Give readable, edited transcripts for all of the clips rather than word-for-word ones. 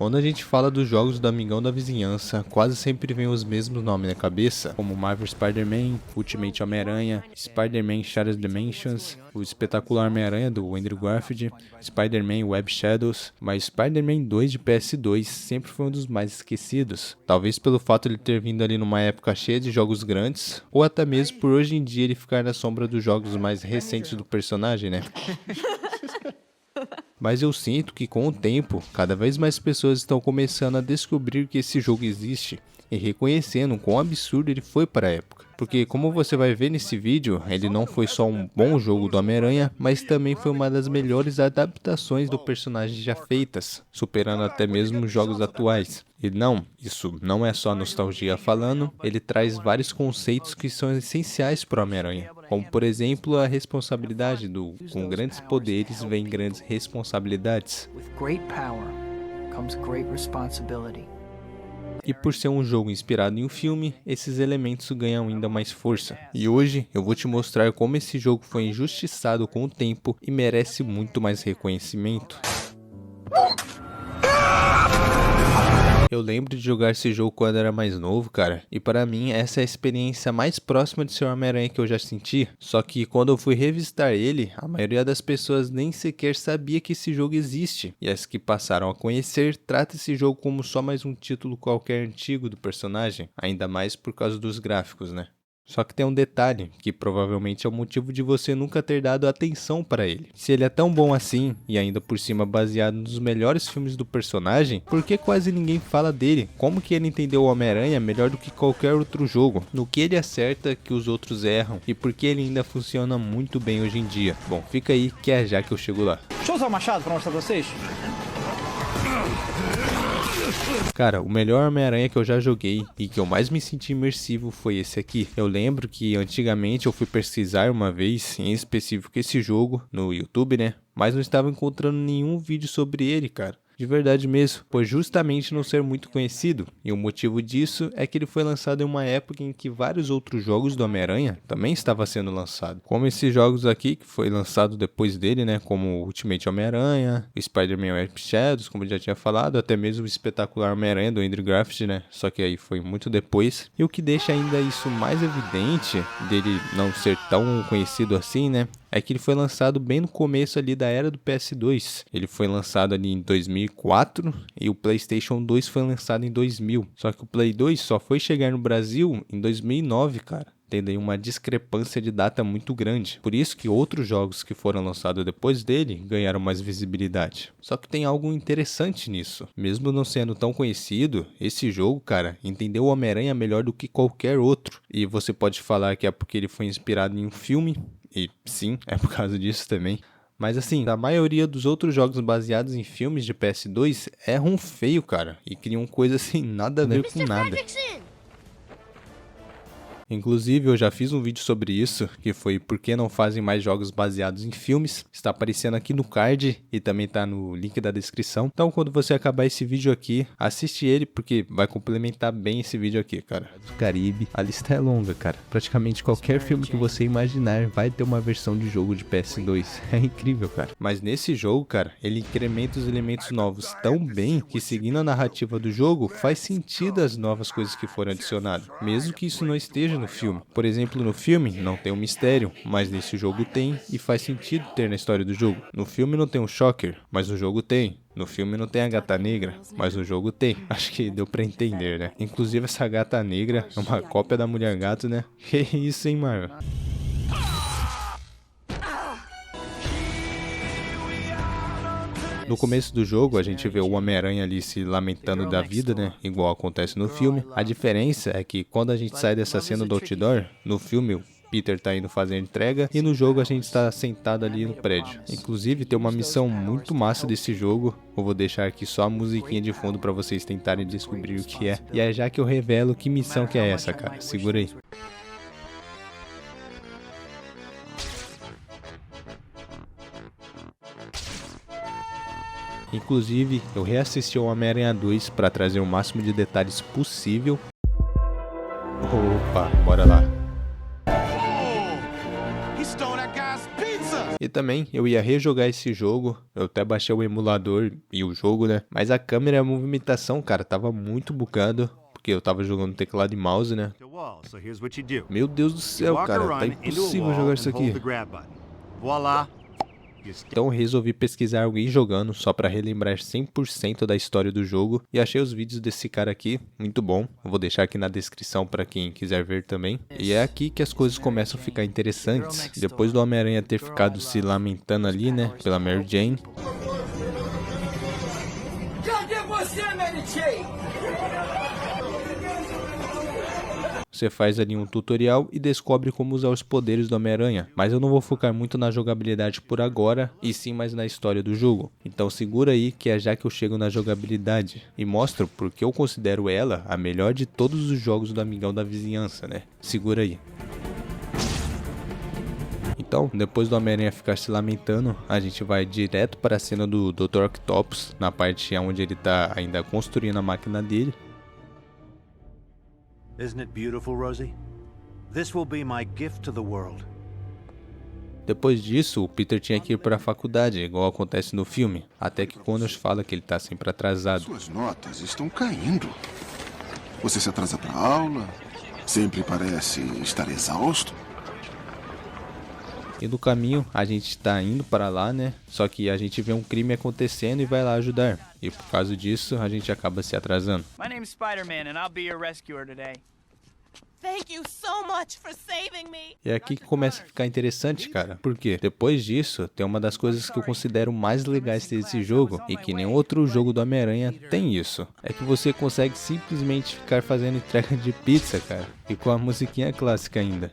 Quando a gente fala dos jogos do amigão da vizinhança, quase sempre vem os mesmos nomes na cabeça, como Marvel Spider-Man, Ultimate Homem-Aranha, Spider-Man Shattered Dimensions, o espetacular Homem-Aranha do Andrew Garfield, Spider-Man Web Shadows, mas Spider-Man 2 de PS2 sempre foi um dos mais esquecidos. Talvez pelo fato de ele ter vindo ali numa época cheia de jogos grandes, ou até mesmo por hoje em dia ele ficar na sombra dos jogos mais recentes do personagem, né? Mas eu sinto que com o tempo, cada vez mais pessoas estão começando a descobrir que esse jogo existe e reconhecendo quão absurdo ele foi para a época. Porque como você vai ver nesse vídeo, ele não foi só um bom jogo do Homem-Aranha, mas também foi uma das melhores adaptações do personagem já feitas, superando até mesmo os jogos atuais. E não, isso não é só nostalgia falando, ele traz vários conceitos que são essenciais para o Homem-Aranha, como por exemplo a responsabilidade do com grandes poderes vem grandes responsabilidades. E por ser um jogo inspirado em um filme, esses elementos ganham ainda mais força. E hoje eu vou te mostrar como esse jogo foi injustiçado com o tempo e merece muito mais reconhecimento. Eu lembro de jogar esse jogo quando era mais novo, cara, e para mim essa é a experiência mais próxima de ser Homem-Aranha que eu já senti. Só que quando eu fui revisitar ele, a maioria das pessoas nem sequer sabia que esse jogo existe. E as que passaram a conhecer, trata esse jogo como só mais um título qualquer antigo do personagem, ainda mais por causa dos gráficos, né? Só que tem um detalhe, que provavelmente é o motivo de você nunca ter dado atenção para ele. Se ele é tão bom assim, e ainda por cima baseado nos melhores filmes do personagem, por que quase ninguém fala dele? Como que ele entendeu o Homem-Aranha melhor do que qualquer outro jogo? No que ele acerta que os outros erram? E por que ele ainda funciona muito bem hoje em dia? Bom, fica aí que é já que eu chego lá. Deixa eu usar o machado para mostrar pra vocês. Cara, o melhor Homem-Aranha que eu já joguei e que eu mais me senti imersivo foi esse aqui. Eu lembro que antigamente eu fui pesquisar uma vez, em específico esse jogo, no YouTube, né? Mas não estava encontrando nenhum vídeo sobre ele, cara. De verdade mesmo, por justamente não ser muito conhecido. E o motivo disso é que ele foi lançado em uma época em que vários outros jogos do Homem-Aranha também estavam sendo lançados. Como esses jogos aqui, que foi lançado depois dele, né? Como o Ultimate Homem-Aranha, o Spider-Man Web Shadows, como eu já tinha falado, até mesmo o espetacular Homem-Aranha do Andrew Garfield, né? Só que aí foi muito depois. E o que deixa ainda isso mais evidente, dele não ser tão conhecido assim, né? É que ele foi lançado bem no começo ali da era do PS2. Ele foi lançado ali em 2004 e o PlayStation 2 foi lançado em 2000. Só que o Play 2 só foi chegar no Brasil em 2009, cara. Tendo aí uma discrepância de data muito grande. Por isso que outros jogos que foram lançados depois dele ganharam mais visibilidade. Só que tem algo interessante nisso. Mesmo não sendo tão conhecido, esse jogo, cara, entendeu o Homem-Aranha melhor do que qualquer outro. E você pode falar que é porque ele foi inspirado em um filme. E sim, é por causa disso também. Mas assim, a maioria dos outros jogos baseados em filmes de PS2 erram feio, cara. E criam coisas assim, nada a ver com nada. Inclusive, eu já fiz um vídeo sobre isso, que foi por que não fazem mais jogos baseados em filmes. Está aparecendo aqui no card e também está no link da descrição. Então, quando você acabar esse vídeo aqui, assiste ele, porque vai complementar bem esse vídeo aqui, cara. Do Caribe, a lista é longa, cara. Praticamente qualquer filme que você imaginar vai ter uma versão de jogo de PS2. É incrível, cara. Mas nesse jogo, cara, ele incrementa os elementos novos tão bem que, seguindo a narrativa do jogo, faz sentido as novas coisas que foram adicionadas. Mesmo que isso não esteja no filme. Por exemplo, no filme não tem um mistério, mas nesse jogo tem e faz sentido ter na história do jogo. No filme não tem um Shocker, mas no jogo tem. No filme não tem a Gata Negra, mas no jogo tem. Acho que deu pra entender, né? Inclusive essa Gata Negra é uma cópia da Mulher Gato, né? Que isso, hein, Marvel? No começo do jogo, a gente vê o Homem-Aranha ali se lamentando da vida, né? Igual acontece no filme. A diferença é que quando a gente sai dessa cena do outdoor, no filme o Peter tá indo fazer entrega e no jogo a gente está sentado ali no prédio. Inclusive tem uma missão muito massa desse jogo. Eu vou deixar aqui só a musiquinha de fundo para vocês tentarem descobrir o que é. E é já que eu revelo que missão que é essa, cara. Segura aí. Inclusive, eu reassisti ao Homem-Aranha 2 para trazer o máximo de detalhes possível. Opa, bora lá. E também eu ia rejogar esse jogo, eu até baixei o emulador e o jogo, né? Mas a câmera e a movimentação, cara, tava muito bugado. Porque eu tava jogando teclado e mouse, né? Meu Deus do céu, cara, tá impossível jogar isso aqui. Então eu resolvi pesquisar alguém jogando só pra relembrar 100% da história do jogo. E achei os vídeos desse cara aqui, muito bom. Eu vou deixar aqui na descrição pra quem quiser ver também. E é aqui que as coisas começam a ficar interessantes. Depois do Homem-Aranha ter ficado se lamentando ali, né, pela Mary Jane. Cadê você, Mary Jane? Você faz ali um tutorial e descobre como usar os poderes do Homem-Aranha. Mas eu não vou focar muito na jogabilidade por agora, e sim mais na história do jogo. Então segura aí que é já que eu chego na jogabilidade. E mostro porque eu considero ela a melhor de todos os jogos do Amigão da Vizinhança, né? Segura aí. Então, depois do Homem-Aranha ficar se lamentando, a gente vai direto para a cena do Dr. Octopus, na parte onde ele tá ainda construindo a máquina dele. Isn't it beautiful, Rosie? This will be my gift to the world. Depois disso, o Peter tinha que ir para a faculdade, igual acontece no filme, até que Connors fala que ele tá sempre atrasado. Suas notas estão caindo. Você se atrasa para aula, sempre parece estar exausto. E no caminho, a gente tá indo para lá, né? Só que a gente vê um crime acontecendo e vai lá ajudar. E por causa disso, a gente acaba se atrasando. My name's Spider-Man and I'll be your rescuer today. Thank you so much for saving me. E é aqui que começa a ficar interessante, cara. Por quê? Depois disso, tem uma das coisas que eu considero mais legais desse jogo, e que nenhum outro jogo do Homem-Aranha tem isso. É que você consegue simplesmente ficar fazendo entrega de pizza, cara. E com a musiquinha clássica ainda.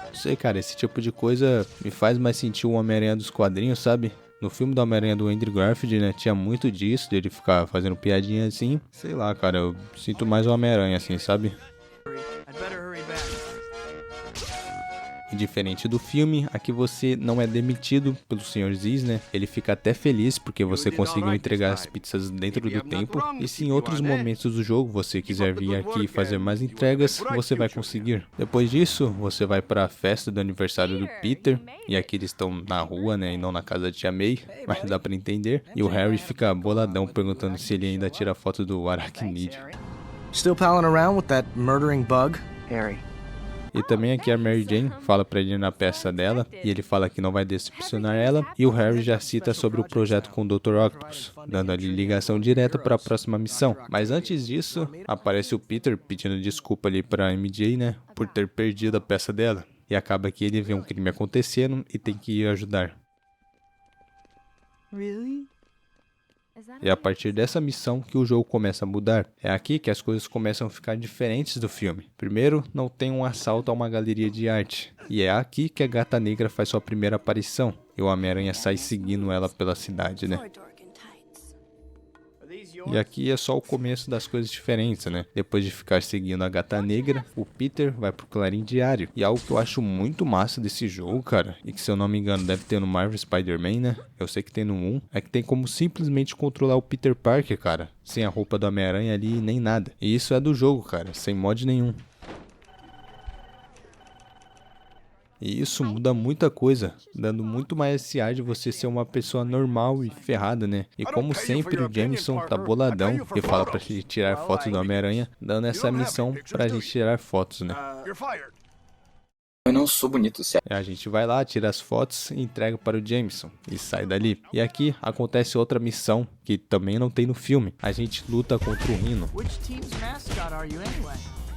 Não sei, cara, esse tipo de coisa me faz mais sentir o Homem-Aranha dos quadrinhos, sabe? No filme do Homem-Aranha do Andrew Garfield, né, tinha muito disso, de ele ficar fazendo piadinha assim. Sei lá, cara, eu sinto mais o Homem-Aranha assim, sabe? I'd better hurry back. E diferente do filme, aqui você não é demitido pelo Sr. Ziz, né? Ele fica até feliz porque você conseguiu entregar as pizzas dentro do tempo. E se em outros momentos do jogo você quiser vir aqui e fazer mais entregas, você vai conseguir. Depois disso, você vai para a festa do aniversário do Peter. E aqui eles estão na rua, né? E não na casa da Tia May, mas dá pra entender. E o Harry fica boladão perguntando se ele ainda tira foto do Aracnídeo. Still palling around with that murdering bug? Harry. E também aqui a Mary Jane fala pra ele na peça dela, e ele fala que não vai decepcionar ela, e o Harry já cita sobre o projeto com o Dr. Octopus, dando ali ligação direta para a próxima missão. Mas antes disso, aparece o Peter pedindo desculpa ali pra MJ, né, por ter perdido a peça dela, e acaba que ele vê um crime acontecendo e tem que ir ajudar. Really? E é a partir dessa missão que o jogo começa a mudar. É aqui que as coisas começam a ficar diferentes do filme. Primeiro, não tem um assalto a uma galeria de arte. E é aqui que a Gata Negra faz sua primeira aparição. E o Homem-Aranha sai seguindo ela pela cidade, né? E aqui é só o começo das coisas diferentes, né? Depois de ficar seguindo a Gata Negra, o Peter vai pro Clarim Diário. E algo que eu acho muito massa desse jogo, cara, e que se eu não me engano deve ter no Marvel Spider-Man, né? Eu sei que tem no 1, é que tem como simplesmente controlar o Peter Parker, cara. Sem a roupa do Homem-Aranha ali, nem nada. E isso é do jogo, cara, sem mod nenhum. E isso muda muita coisa, dando muito mais esse ar de você ser uma pessoa normal e ferrada, né? E como sempre, o Jameson tá boladão e fala pra gente tirar fotos do Homem-Aranha, dando essa missão pra gente tirar fotos, né? Eu não sou bonito, certo? A gente vai lá, tira as fotos e entrega para o Jameson e sai dali. E aqui acontece outra missão que também não tem no filme. A gente luta contra o Rhino. Which team's mascot are you anyway?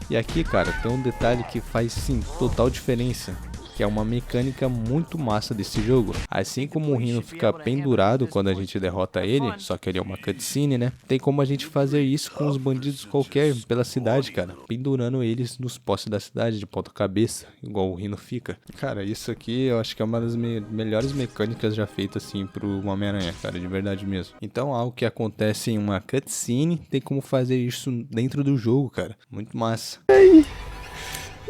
E aqui, cara, tem um detalhe que faz, sim, total diferença. Que é uma mecânica muito massa desse jogo. Assim como o Rhino fica pendurado quando a gente derrota ele, só que ele é uma cutscene, né? Tem como a gente fazer isso com os bandidos qualquer pela cidade, cara. Pendurando eles nos postes da cidade de ponta cabeça, igual o Rhino fica. Cara, isso aqui eu acho que é uma das melhores mecânicas já feitas assim pro Homem-Aranha, cara, de verdade mesmo. Então algo que acontece em uma cutscene, tem como fazer isso dentro do jogo, cara. Muito massa.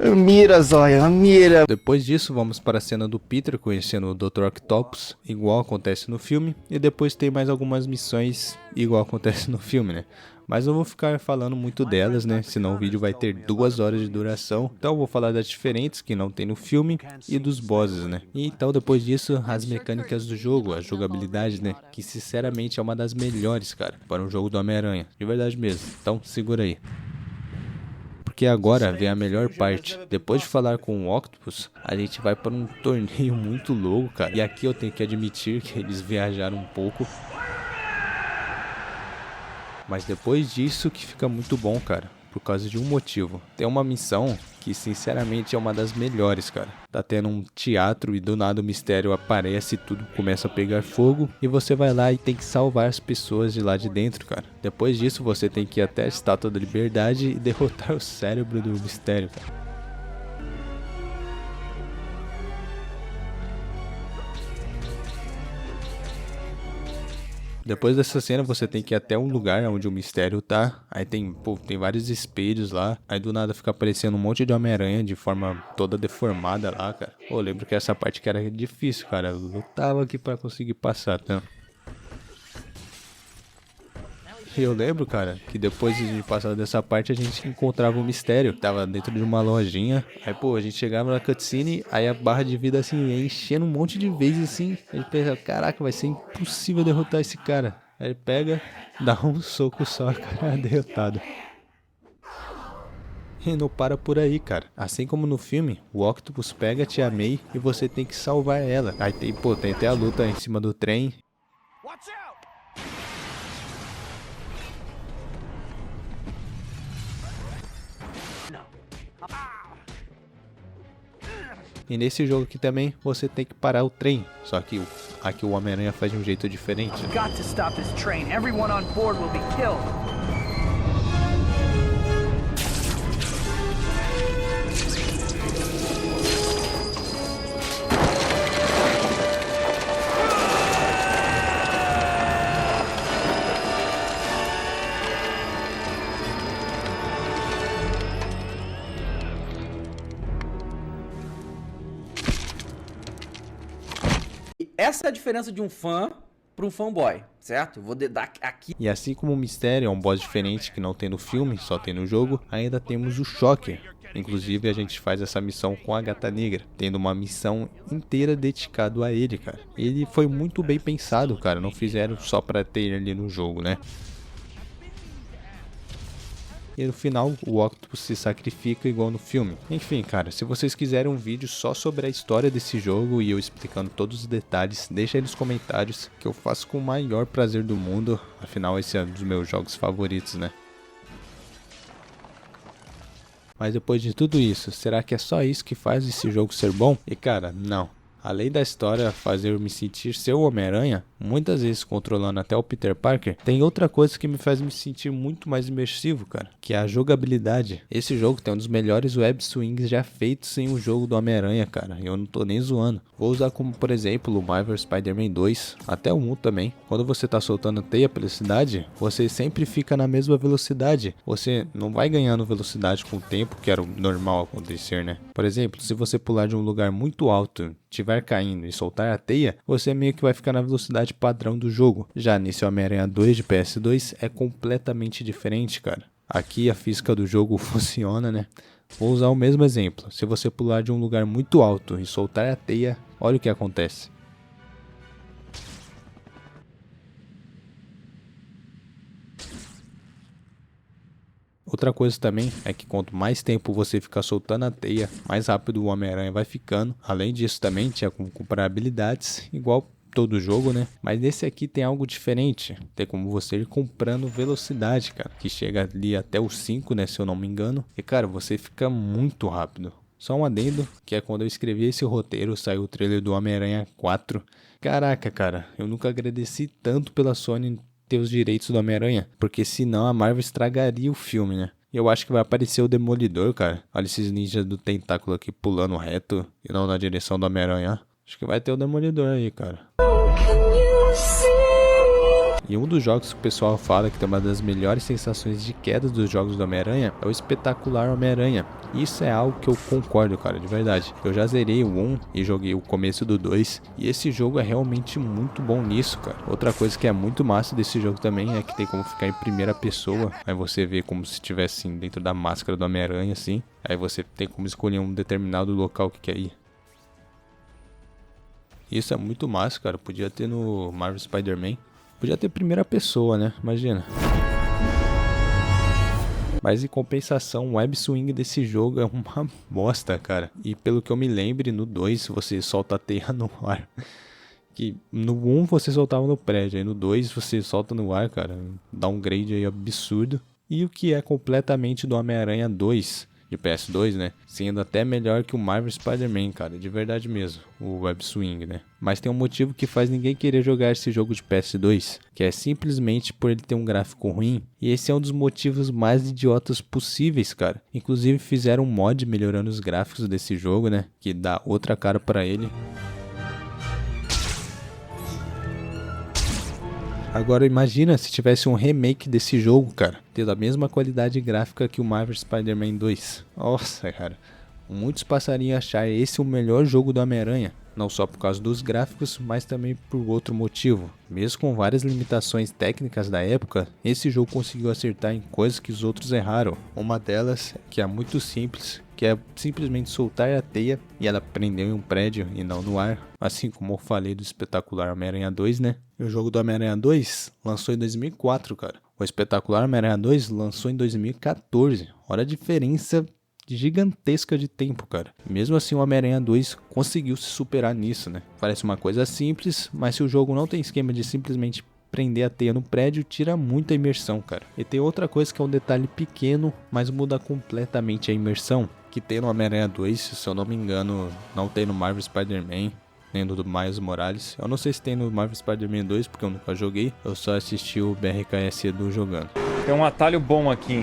Mira, Zóia, mira. Depois disso, vamos para a cena do Peter conhecendo o Dr. Octopus, igual acontece no filme. E depois tem mais algumas missões, igual acontece no filme, né? Mas eu vou ficar falando muito delas, né? Senão o vídeo vai ter 2 horas de duração. Então eu vou falar das diferentes que não tem no filme e dos bosses, né? E então depois disso, as mecânicas do jogo, a jogabilidade, né? Que sinceramente é uma das melhores, cara, para um jogo do Homem-Aranha. De verdade mesmo. Então segura aí. Porque agora vem a melhor parte. Depois de falar com o Octopus, a gente vai para um torneio muito louco, cara. E aqui eu tenho que admitir que eles viajaram um pouco. Mas depois disso que fica muito bom, cara. Por causa de um motivo. Tem uma missão que sinceramente é uma das melhores, cara. Tá tendo um teatro e do nada o mistério aparece, tudo começa a pegar fogo. E você vai lá e tem que salvar as pessoas de lá de dentro, cara. Depois disso você tem que ir até a Estátua da Liberdade e derrotar o cérebro do mistério, cara. Depois dessa cena você tem que ir até um lugar onde o mistério tá. Aí tem vários espelhos lá. Aí do nada fica aparecendo um monte de Homem-Aranha de forma toda deformada lá, cara. Pô, eu lembro que essa parte que era difícil, cara. Eu lutava aqui pra conseguir passar, tá? E eu lembro, cara, que depois de passar dessa parte a gente encontrava um mistério. Tava dentro de uma lojinha. Aí, pô, a gente chegava na cutscene, aí a barra de vida, assim, ia enchendo um monte de vezes, assim. A gente pensa, caraca, vai ser impossível derrotar esse cara. Aí ele pega, dá um soco só, cara, derrotado. E não para por aí, cara. Assim como no filme, o Octopus pega a Tia May e você tem que salvar ela. Aí tem, pô, tem até a luta em cima do trem. Watch out! E nesse jogo aqui também você tem que parar o trem. Só que aqui o Homem-Aranha faz de um jeito diferente. Got to stop this train. Everyone on board will be killed. Essa é a diferença de um fã para um fanboy, certo? Eu vou dar aqui. E assim como o Mistério é um boss diferente que não tem no filme, só tem no jogo, ainda temos o Shocker. Inclusive a gente faz essa missão com a Gata Negra, tendo uma missão inteira dedicada a ele, cara. Ele foi muito bem pensado, cara, não fizeram só pra ter ele ali no jogo, né? E no final, o Octopus se sacrifica igual no filme. Enfim, cara, se vocês quiserem um vídeo só sobre a história desse jogo e eu explicando todos os detalhes, deixa aí nos comentários que eu faço com o maior prazer do mundo. Afinal, esse é um dos meus jogos favoritos, né? Mas depois de tudo isso, será que é só isso que faz esse jogo ser bom? E cara, não. Além da história fazer eu me sentir ser o Homem-Aranha, muitas vezes controlando até o Peter Parker, tem outra coisa que me faz me sentir muito mais imersivo, cara, que é a jogabilidade. Esse jogo tem um dos melhores web swings já feitos em um jogo do Homem-Aranha, cara, e eu não tô nem zoando. Vou usar como, por exemplo, o Marvel Spider-Man 2, até o 1 também. Quando você tá soltando teia pela cidade, você sempre fica na mesma velocidade. Você não vai ganhando velocidade com o tempo, que era o normal acontecer, né? Por exemplo, se você pular de um lugar muito alto, estiver caindo e soltar a teia, você meio que vai ficar na velocidade padrão do jogo. Já nesse Homem-Aranha 2 de PS2 é completamente diferente, cara. Aqui a física do jogo funciona, né? Vou usar o mesmo exemplo. Se você pular de um lugar muito alto e soltar a teia, olha o que acontece. Outra coisa também é que quanto mais tempo você ficar soltando a teia, mais rápido o Homem-Aranha vai ficando. Além disso também tinha como comprar habilidades, igual todo jogo, né? Mas nesse aqui tem algo diferente. Tem como você ir comprando velocidade, cara. Que chega ali até os 5, né? Se eu não me engano. E cara, você fica muito rápido. Só um adendo, que é quando eu escrevi esse roteiro, saiu o trailer do Homem-Aranha 4. Caraca, cara, eu nunca agradeci tanto pela Sony ter os direitos do Homem-Aranha, porque senão a Marvel estragaria o filme, né? E eu acho que vai aparecer o Demolidor, cara. Olha esses ninjas do tentáculo aqui pulando reto e não na direção do Homem-Aranha. Acho que vai ter o Demolidor aí, cara. E um dos jogos que o pessoal fala que tem uma das melhores sensações de queda dos jogos do Homem-Aranha é o espetacular Homem-Aranha. Isso é algo que eu concordo, cara, de verdade. Eu já zerei o 1 e joguei o começo do 2 e esse jogo é realmente muito bom nisso, cara. Outra coisa que é muito massa desse jogo também é que tem como ficar em primeira pessoa. Aí você vê como se estivesse assim, dentro da máscara do Homem-Aranha, assim. Aí você tem como escolher um determinado local que quer ir. Isso é muito massa, cara. Podia ter no Marvel Spider-Man. Podia ter primeira pessoa, né? Imagina. Mas em compensação, o web swing desse jogo é uma bosta, cara. E pelo que eu me lembre, no 2 você solta a teia no ar. Que no 1 você soltava no prédio, aí no 2 você solta no ar, cara. Dá um grade aí absurdo. E o que é completamente do Homem-Aranha 2, de PS2, né? Sendo até melhor que o Marvel Spider-Man, cara. De verdade mesmo, o web swing, né? Mas tem um motivo que faz ninguém querer jogar esse jogo de PS2, que é simplesmente por ele ter um gráfico ruim. E esse é um dos motivos mais idiotas possíveis, cara. Inclusive fizeram um mod melhorando os gráficos desse jogo, né? Que dá outra cara pra ele. Agora imagina se tivesse um remake desse jogo, cara, tendo a mesma qualidade gráfica que o Marvel Spider-Man 2. Nossa, cara, muitos passariam a achar esse o melhor jogo do Homem-Aranha. Não só por causa dos gráficos, mas também por outro motivo. Mesmo com várias limitações técnicas da época, esse jogo conseguiu acertar em coisas que os outros erraram. Uma delas, que é muito simples, que é simplesmente soltar a teia e ela prendeu em um prédio e não no ar. Assim como eu falei do espetacular Homem-Aranha 2, né? E o jogo do Homem-Aranha 2 lançou em 2004, cara. O espetacular Homem-Aranha 2 lançou em 2014. Olha a diferença gigantesca de tempo, cara. Mesmo assim, o Homem-Aranha 2 conseguiu se superar nisso, né? Parece uma coisa simples, mas se o jogo não tem esquema de simplesmente prender a teia no prédio, tira muita imersão, cara. E tem outra coisa que é um detalhe pequeno, mas muda completamente a imersão, que tem no Homem-Aranha 2, se eu não me engano, não tem no Marvel Spider-Man, nem no do Miles Morales. Eu não sei se tem no Marvel Spider-Man 2, porque eu nunca joguei, eu só assisti o BRKS Edu jogando. Tem um atalho bom aqui.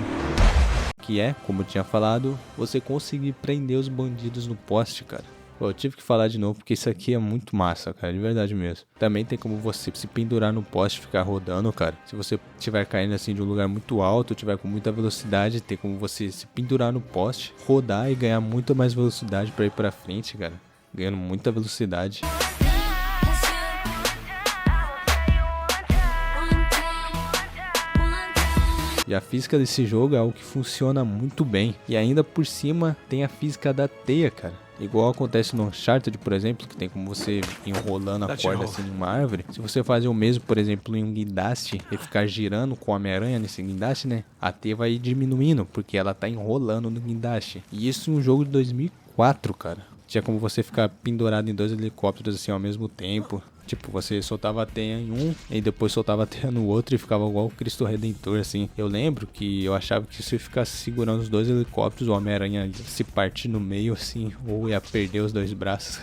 Que é, como eu tinha falado, você conseguir prender os bandidos no poste, cara. Pô, eu tive que falar de novo porque isso aqui é muito massa, cara, de verdade mesmo. Também tem como você se pendurar no poste e ficar rodando, cara. Se você estiver caindo assim de um lugar muito alto, tiver com muita velocidade, tem como você se pendurar no poste, rodar e ganhar muita mais velocidade pra ir pra frente, cara. Ganhando muita velocidade. E a física desse jogo é algo que funciona muito bem. E ainda por cima tem a física da teia, cara. Igual acontece no Uncharted, por exemplo, que tem como você ir enrolando a corda assim em uma árvore. Se você fazer o mesmo, por exemplo, em um guindaste e ficar girando com a Homem-Aranha nesse guindaste, né? A teia vai diminuindo, porque ela tá enrolando no guindaste. E isso em um jogo de 2004, cara. Tinha como você ficar pendurado em 2 helicópteros assim ao mesmo tempo. Tipo, você soltava a teia em um e depois soltava a teia no outro e ficava igual o Cristo Redentor, assim. Eu lembro que eu achava que se eu ficasse segurando os 2 helicópteros, o Homem-Aranha ia se partir no meio, assim, ou ia perder os 2 braços.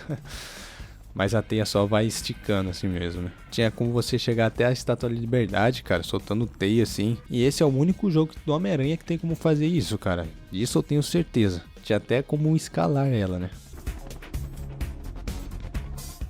Mas a teia só vai esticando assim mesmo, né? Tinha como você chegar até a Estátua da Liberdade, cara, soltando teia assim. E esse é o único jogo do Homem-Aranha que tem como fazer isso, cara. Disso eu tenho certeza. Tinha até como escalar ela, né?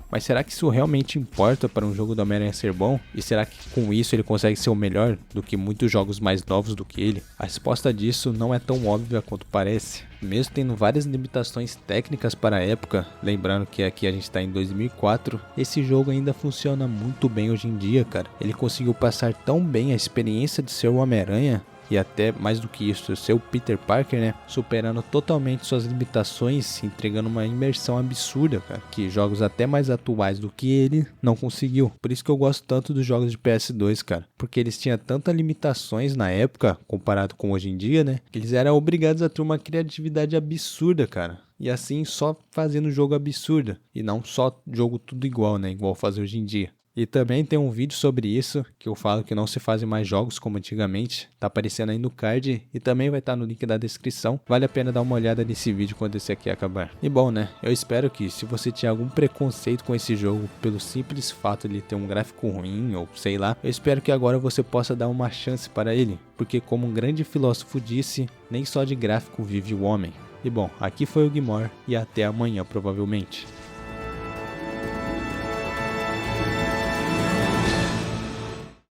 Mas será que isso realmente importa para um jogo do Homem-Aranha ser bom? E será que com isso ele consegue ser o melhor do que muitos jogos mais novos do que ele? A resposta disso não é tão óbvia quanto parece. Mesmo tendo várias limitações técnicas para a época, lembrando que aqui a gente está em 2004, esse jogo ainda funciona muito bem hoje em dia, cara. Ele conseguiu passar tão bem a experiência de ser o Homem-Aranha, e até mais do que isso, ser o Peter Parker, né? Superando totalmente suas limitações, entregando uma imersão absurda, cara. Que jogos até mais atuais do que ele não conseguiu. Por isso que eu gosto tanto dos jogos de PS2, cara. Porque eles tinham tantas limitações na época, comparado com hoje em dia, né? Que eles eram obrigados a ter uma criatividade absurda, cara. E assim, só fazendo jogo absurdo. E não só jogo tudo igual, né? Igual fazer hoje em dia. E também tem um vídeo sobre isso, que eu falo que não se fazem mais jogos como antigamente. Tá aparecendo aí no card e também vai estar no link da descrição. Vale a pena dar uma olhada nesse vídeo quando esse aqui acabar. E bom, né? Eu espero que se você tinha algum preconceito com esse jogo, pelo simples fato de ter um gráfico ruim ou sei lá, eu espero que agora você possa dar uma chance para ele. Porque como um grande filósofo disse, nem só de gráfico vive o homem. E bom, aqui foi o Guimor e até amanhã provavelmente.